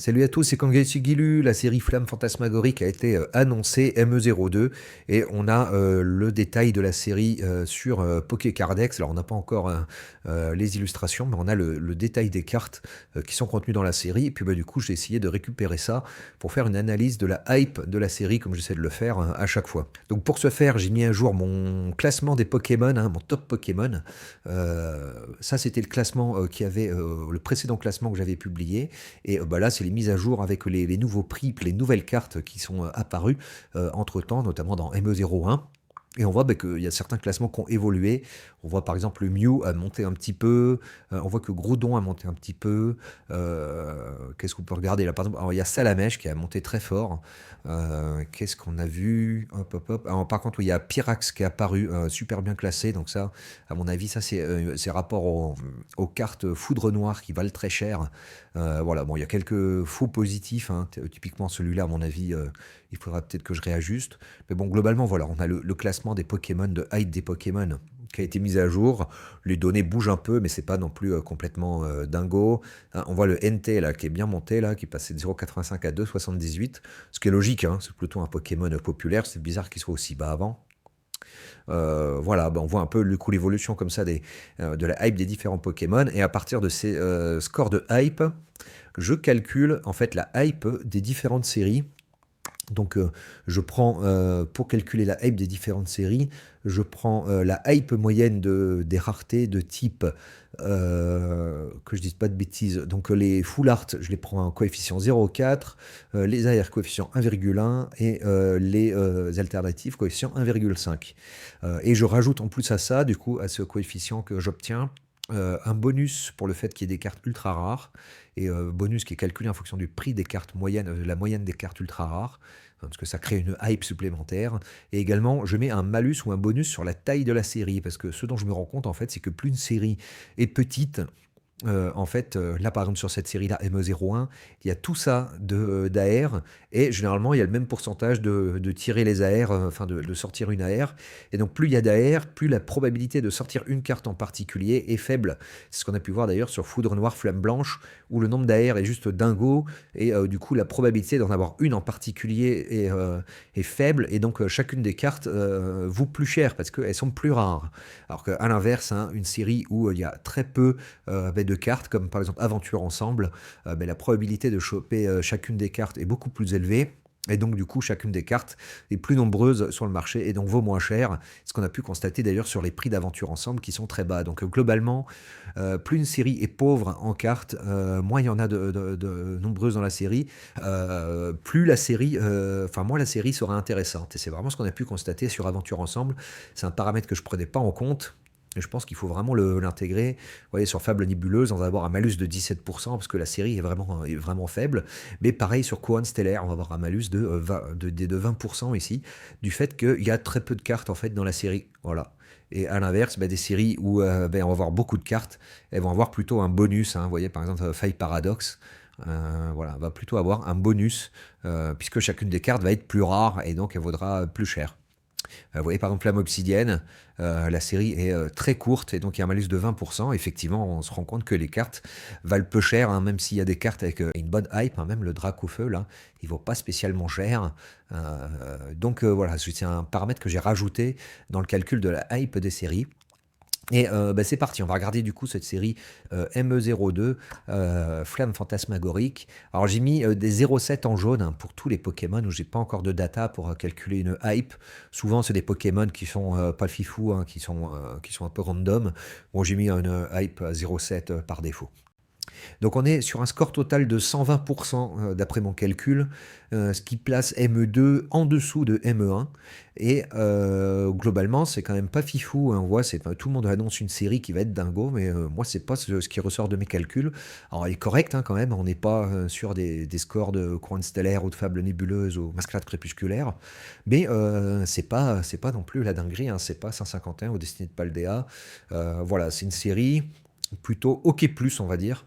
Salut à tous, c'est Kangaichi Gilu. La série Flamme Fantasmagorique a été annoncée, ME02, et on a le détail de la série sur Pokécardex. Alors on n'a pas encore les illustrations, mais on a le détail des cartes qui sont contenues dans la série. Et puis du coup, j'ai essayé de récupérer ça pour faire une analyse de la hype de la série, comme j'essaie de le faire à chaque fois. Donc pour ce faire, j'ai mis à jour mon classement des Pokémon, mon top Pokémon. Ça, c'était le classement qui avait le précédent classement que j'avais publié. Et là, c'est les mises à jour avec les nouveaux prix, les nouvelles cartes qui sont apparues entre-temps, notamment dans ME01. Et on voit qu'il y a certains classements qui ont évolué. On voit par exemple le Mew a monté un petit peu. On voit que Groudon a monté un petit peu. Qu'est-ce qu'on peut regarder là? Par exemple, alors, il y a Salamèche qui a monté très fort. Qu'est-ce qu'on a vu? Hop, hop, hop. Alors, par contre, oui, il y a Pyrax qui est apparu super bien classé. Donc ça, à mon avis, ça c'est rapport aux cartes Foudre Noire qui valent très cher. Voilà, bon, il y a quelques faux positifs. Typiquement celui-là, à mon avis, il faudra peut-être que je réajuste. Mais bon, globalement, voilà, on a le classement des Pokémon, de height des Pokémon qui a été mis à jour. Les données bougent un peu, mais c'est pas non plus complètement dingo. On voit le NT là, qui est bien monté, là, qui est passé de 0,85 à 2,78. Ce qui est logique, c'est plutôt un Pokémon populaire. C'est bizarre qu'il soit aussi bas avant. Voilà, on voit un peu le coup l'évolution comme ça de la hype des différents Pokémon. Et à partir de ces scores de hype, je calcule en fait la hype des différentes séries. Donc je prends, pour calculer la hype des différentes séries, je prends la hype moyenne des raretés de type, que je dise pas de bêtises, donc les full art, je les prends en coefficient 0,4, les AR coefficient 1,1 et les alternatives coefficient 1,5. Et je rajoute en plus à ça, du coup, à ce coefficient que j'obtiens, un bonus pour le fait qu'il y ait des cartes ultra rares, et bonus qui est calculé en fonction du prix des cartes moyennes, la moyenne des cartes ultra rares, parce que ça crée une hype supplémentaire. Et également, je mets un malus ou un bonus sur la taille de la série, parce que ce dont je me rends compte, en fait, c'est que plus une série est petite, en fait, là par exemple sur cette série-là, ME01, il y a tout ça d'AR, et généralement il y a le même pourcentage de tirer les AR, enfin de sortir une AR, et donc plus il y a d'AR, plus la probabilité de sortir une carte en particulier est faible. C'est ce qu'on a pu voir d'ailleurs sur Foudre Noire, Flamme Blanche, où le nombre d'AR est juste dingo, et du coup la probabilité d'en avoir une en particulier est faible, et donc chacune des cartes vaut plus cher, parce qu'elles sont plus rares. Alors qu'à l'inverse, une série où il y a très peu de cartes, comme par exemple Aventure Ensemble, mais la probabilité de choper chacune des cartes est beaucoup plus élevée. Et donc, du coup, chacune des cartes est plus nombreuse sur le marché et donc vaut moins cher. Ce qu'on a pu constater d'ailleurs sur les prix d'Aventure Ensemble qui sont très bas. Donc, globalement, plus une série est pauvre en cartes, moins il y en a de nombreuses dans la série, plus la série, moins la série sera intéressante. Et c'est vraiment ce qu'on a pu constater sur Aventure Ensemble. C'est un paramètre que je prenais pas en compte. Et je pense qu'il faut vraiment l'intégrer. Vous voyez, sur Fable Nébuleuse, on va avoir un malus de 17%, parce que la série est vraiment faible. Mais pareil, sur Couronne Stellaire, on va avoir un malus de 20% ici, du fait qu'il y a très peu de cartes en fait dans la série. Voilà. Et à l'inverse, des séries où on va avoir beaucoup de cartes, elles vont avoir plutôt un bonus. Vous voyez, par exemple, Faille Paradox, voilà, va plutôt avoir un bonus, puisque chacune des cartes va être plus rare, et donc elle vaudra plus cher. Vous voyez par exemple Flamme Obsidienne, la série est très courte et donc il y a un malus de 20%. Effectivement, on se rend compte que les cartes valent peu cher, même s'il y a des cartes avec une bonne hype, même le Drac au feu, là, il vaut pas spécialement cher. Donc voilà, c'est un paramètre que j'ai rajouté dans le calcul de la hype des séries. Et c'est parti, on va regarder du coup cette série ME02, Flamme Fantasmagorique. Alors j'ai mis des 0,7 en jaune pour tous les Pokémon où j'ai pas encore de data pour calculer une hype. Souvent c'est des Pokémon qui sont pas fifou, qui sont un peu random. Bon, j'ai mis une hype à 0,7 par défaut. Donc on est sur un score total de 120% d'après mon calcul, ce qui place ME2 en dessous de ME1. Et globalement, c'est quand même pas fifou. On voit, tout le monde annonce une série qui va être dingo, mais moi, c'est pas ce qui ressort de mes calculs. Alors, elle est correcte quand même. On n'est pas sur des scores de Couronne Stellaire ou de Fable Nébuleuse ou Mascarade Crépusculaire, mais c'est pas non plus la dinguerie. C'est pas 151 ou Destinée de Paldea. Voilà, c'est une série plutôt OK+, on va dire.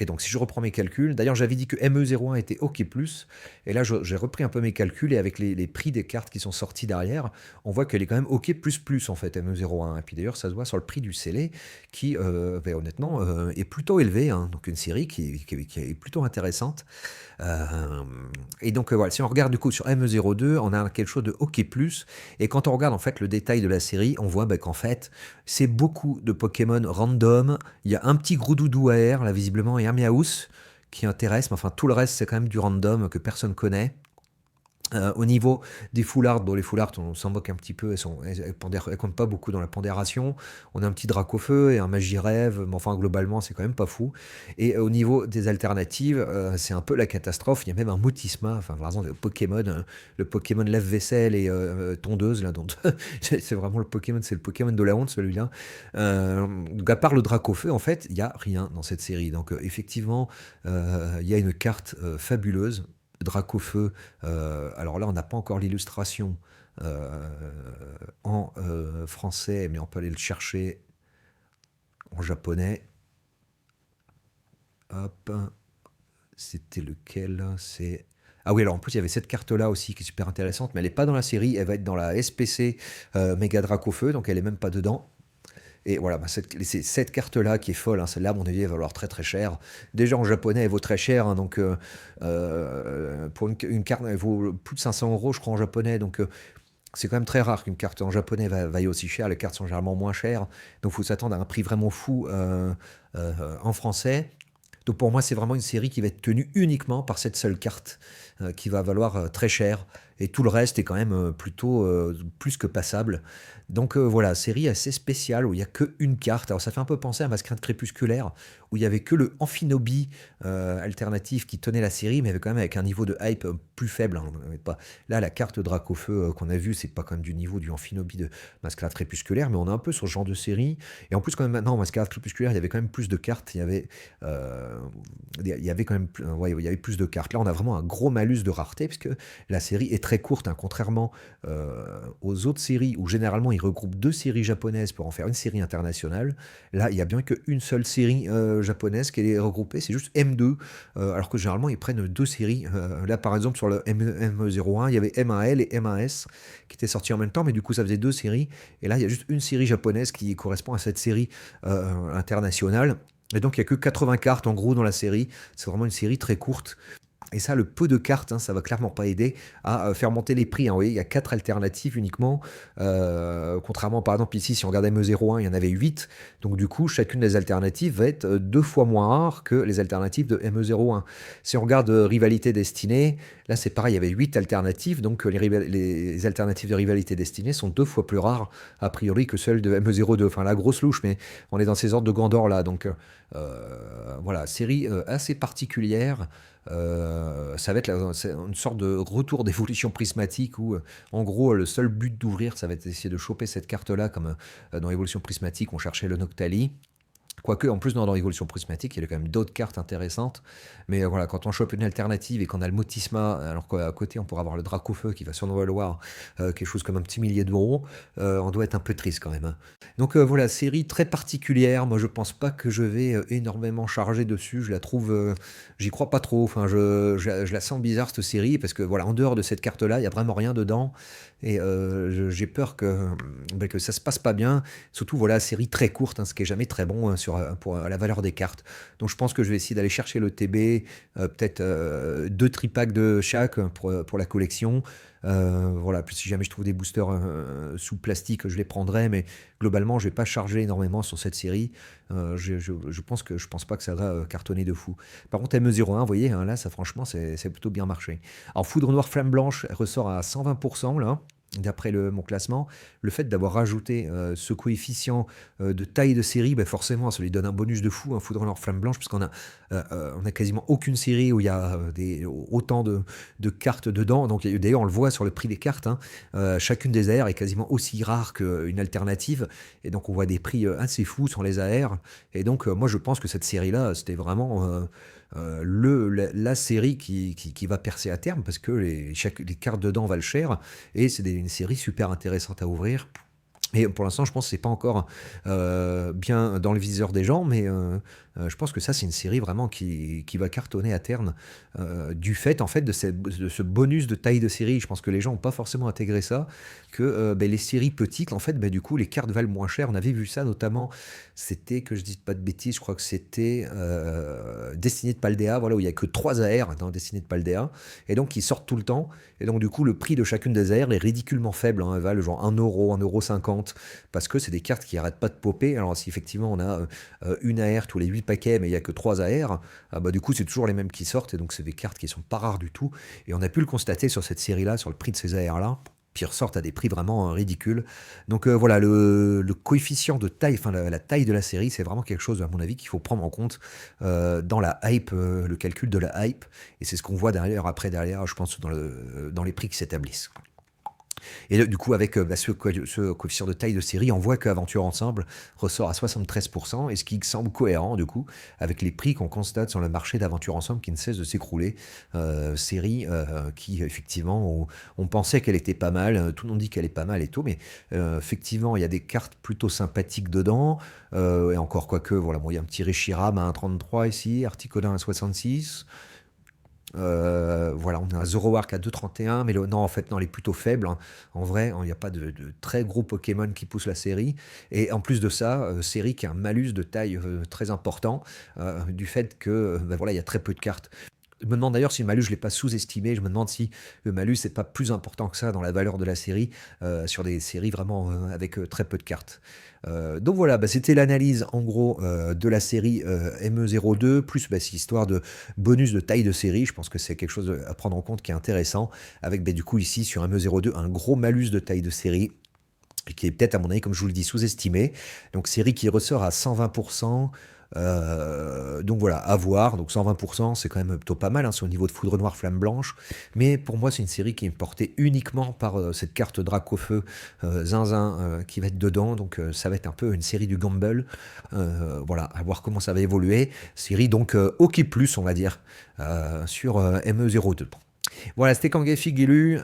Et donc, si je reprends mes calculs, d'ailleurs, j'avais dit que ME01 était OK+, et là, j'ai repris un peu mes calculs, et avec les prix des cartes qui sont sortis derrière, on voit qu'elle est quand même OK++, en fait, ME01. Et puis d'ailleurs, ça se voit sur le prix du scellé, qui, ben, honnêtement, est plutôt élevé, hein. Donc, une série qui est plutôt intéressante. Euh, et donc, voilà, si on regarde du coup sur ME02, on a quelque chose de OK+. Et quand on regarde en fait le détail de la série, on voit ben, qu'en fait, c'est beaucoup de Pokémon random. Il y a un petit Groudoudou AR, là, visiblement, et un Miaous qui intéresse, mais enfin, tout le reste, c'est quand même du random que personne connaît. Au niveau des foulards, bon, les foulards, on s'en moque un petit peu, elles comptent pas beaucoup dans la pondération. On a un petit Dracofeu et un Magirève, mais enfin, globalement, c'est quand même pas fou. Et au niveau des alternatives, c'est un peu la catastrophe. Il y a même un Mutisma, enfin, par exemple, le Pokémon lave-vaisselle et tondeuse, là, dont c'est vraiment le Pokémon, c'est le Pokémon de la honte, celui-là. Donc, à part le Dracofeu, en fait, il y a rien dans cette série. Donc, effectivement, il y a une carte fabuleuse. Dracofeu. Alors là, on n'a pas encore l'illustration euh, en français, mais on peut aller le chercher en japonais. Hop, c'était lequel? C'est ah oui, alors en plus, il y avait cette carte-là aussi qui est super intéressante, mais elle n'est pas dans la série. Elle va être dans la SPC Mega Dracofeu, donc elle est même pas dedans. Et voilà, bah, c'est cette carte-là qui est folle, hein. Celle-là, à mon avis, elle va valoir très très cher. Déjà en japonais, elle vaut très cher, hein, donc pour une carte, elle vaut plus de 500 euros, je crois, en japonais. Donc c'est quand même très rare qu'une carte en japonais vaille aussi cher. Les cartes sont généralement moins chères, donc il faut s'attendre à un prix vraiment fou en français. Donc pour moi, c'est vraiment une série qui va être tenue uniquement par cette seule carte qui va valoir très cher. Et tout le reste est quand même plutôt plus que passable. Donc voilà, série assez spéciale où il n'y a qu'une carte. Alors ça fait un peu penser à Masquerade Crépusculaire, où il n'y avait que le Amphinobi alternatif qui tenait la série, mais quand même avec un niveau de hype plus faible, hein. On avait pas... Là, la carte Dracofeu qu'on a vue, c'est pas quand même du niveau du Amphinobi de Masquerade Crépusculaire, mais on est un peu sur ce genre de série. Et en plus, quand même maintenant, en Masquerade Crépusculaire, il y avait quand même plus de cartes. Il y avait quand même ouais, il y avait plus de cartes. Là, on a vraiment un gros malus de rareté, puisque la série est très courte, hein, contrairement aux autres séries où généralement ils regroupent deux séries japonaises pour en faire une série internationale. Là, il y a bien qu'une seule série japonaise qui est regroupée, c'est juste M2, alors que généralement ils prennent deux séries. Là, par exemple, sur le M01, il y avait M1L et M1S qui étaient sortis en même temps, mais du coup, ça faisait deux séries. Et là, il y a juste une série japonaise qui correspond à cette série internationale. Et donc, il n'y a que 80 cartes en gros dans la série. C'est vraiment une série très courte. Et ça, le peu de cartes, hein, ça va clairement pas aider à faire monter les prix, hein. Vous voyez, il y a 4 alternatives uniquement. Contrairement, par exemple, ici, si on regarde ME01, il y en avait 8. Donc, du coup, chacune des alternatives va être deux fois moins rare que les alternatives de ME01. Si on regarde Rivalité Destinée, là, c'est pareil, il y avait 8 alternatives. Donc, les alternatives de Rivalité Destinée sont deux fois plus rares, a priori, que celles de ME02. Enfin, la grosse louche, mais on est dans ces ordres de grandeur là. Donc, voilà, série assez particulière. Ça va être une sorte de retour d'évolution prismatique où, en gros, le seul but d'ouvrir, ça va être d'essayer de choper cette carte-là, comme dans l'évolution prismatique, on cherchait le Noctali. Quoique, en plus, dans l'évolution prismatique, il y a quand même d'autres cartes intéressantes. Mais voilà, quand on chope une alternative et qu'on a le Motisma, alors qu'à côté, on pourra avoir le Dracofeu qui va survaloir quelque chose comme un petit millier d'euros, on doit être un peu triste quand même, hein. Donc voilà, série très particulière. Moi, je pense pas que je vais énormément charger dessus. Je la trouve, j'y crois pas trop. Enfin, je la sens bizarre cette série parce que voilà, en dehors de cette carte-là, il y a vraiment rien dedans. Et j'ai peur que ça se passe pas bien. Surtout, voilà, série très courte, hein, ce qui est jamais très bon pour la valeur des cartes. Donc, je pense que je vais essayer d'aller chercher le TB, peut-être deux tripacks de chaque pour la collection. Voilà, puis si jamais je trouve des boosters sous plastique, je les prendrai, mais globalement, je vais pas charger énormément sur cette série. Je pense pas que ça va cartonner de fou. Par contre, ME01, vous voyez, hein, là, ça franchement, c'est plutôt bien marché. Alors, Foudre Noire Flamme Blanche, elle ressort à 120%, là, d'après mon classement. Le fait d'avoir rajouté ce coefficient de taille de série, ben forcément, ça lui donne un bonus de fou, hein, Foudre Noire Flamme Blanche, puisqu'on on a quasiment aucune série où il y a autant de cartes dedans. Donc, d'ailleurs, on le voit sur le prix des cartes, hein, chacune des AR est quasiment aussi rare qu'une alternative. Et donc, on voit des prix assez fous sur les AR. Et donc, moi, je pense que cette série-là, c'était vraiment la série qui va percer à terme parce que les cartes dedans valent cher et c'est une série super intéressante à ouvrir. Et pour l'instant, je pense que c'est pas encore bien dans le viseur des gens, mais Je pense que ça, c'est une série vraiment qui va cartonner à terme, du fait, en fait, de ce bonus de taille de série. Je pense que les gens n'ont pas forcément intégré ça, que les séries petites, en fait, du coup, les cartes valent moins cher. On avait vu ça notamment, c'était, que je dise pas de bêtises, je crois que c'était Destinée de Paldea, voilà, où il y a que 3 AR dans Destinée de Paldea, et donc ils sortent tout le temps. Et donc, du coup, le prix de chacune des AR est ridiculement faible, hein, elle valent genre 1 euro, 1,50 €, parce que c'est des cartes qui arrêtent pas de popper. Alors, si effectivement on a une AR tous les 8 paquets, mais il y a que 3 AR, du coup, c'est toujours les mêmes qui sortent, et donc c'est des cartes qui sont pas rares du tout. Et on a pu le constater sur cette série-là, sur le prix de ces AR-là, qui ressortent à des prix vraiment ridicules. Donc voilà, le coefficient de taille, enfin la taille de la série, c'est vraiment quelque chose, à mon avis, qu'il faut prendre en compte dans la hype, le calcul de la hype. Et c'est ce qu'on voit derrière, je pense, dans les prix qui s'établissent. Et du coup, avec ce coefficient de taille de série, on voit qu'Aventure Ensemble ressort à 73%, et ce qui semble cohérent, du coup, avec les prix qu'on constate sur le marché d'Aventure Ensemble qui ne cesse de s'écrouler. Série qui, effectivement, on pensait qu'elle était pas mal, tout le monde dit qu'elle est pas mal et tout, mais effectivement, il y a des cartes plutôt sympathiques dedans, et encore quoique, voilà, bon, il y a un petit Reshiram à 1,33 ici, Articodin à 66. Voilà, on a un Zoroark à 2,31, mais non, en fait, non, elle est plutôt faible, hein. En vrai, il n'y a pas de très gros Pokémon qui poussent la série. Et en plus de ça, série qui a un malus de taille très important, du fait que voilà, il y a très peu de cartes. Je me demande d'ailleurs si le malus, je ne l'ai pas sous-estimé. Je me demande si le malus n'est pas plus important que ça dans la valeur de la série, sur des séries vraiment avec très peu de cartes. Donc voilà, c'était l'analyse en gros de la série ME02, plus cette histoire de bonus de taille de série. Je pense que c'est quelque chose à prendre en compte qui est intéressant, avec du coup ici sur ME02 un gros malus de taille de série, qui est peut-être, à mon avis, comme je vous le dis, sous-estimé. Donc série qui ressort à 120%. Donc voilà, à voir. Donc 120%, c'est quand même plutôt pas mal, hein, c'est au niveau de Foudre Noire, Flamme Blanche. Mais pour moi, c'est une série qui est portée uniquement par cette carte Dracofeu Zinzin qui va être dedans. Donc ça va être un peu une série du gamble. Voilà, à voir comment ça va évoluer. Série donc OK+, on va dire, sur ME02. Voilà, c'était Kangei Figilu.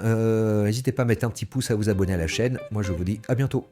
N'hésitez pas à mettre un petit pouce, à vous abonner à la chaîne. Moi, je vous dis à bientôt.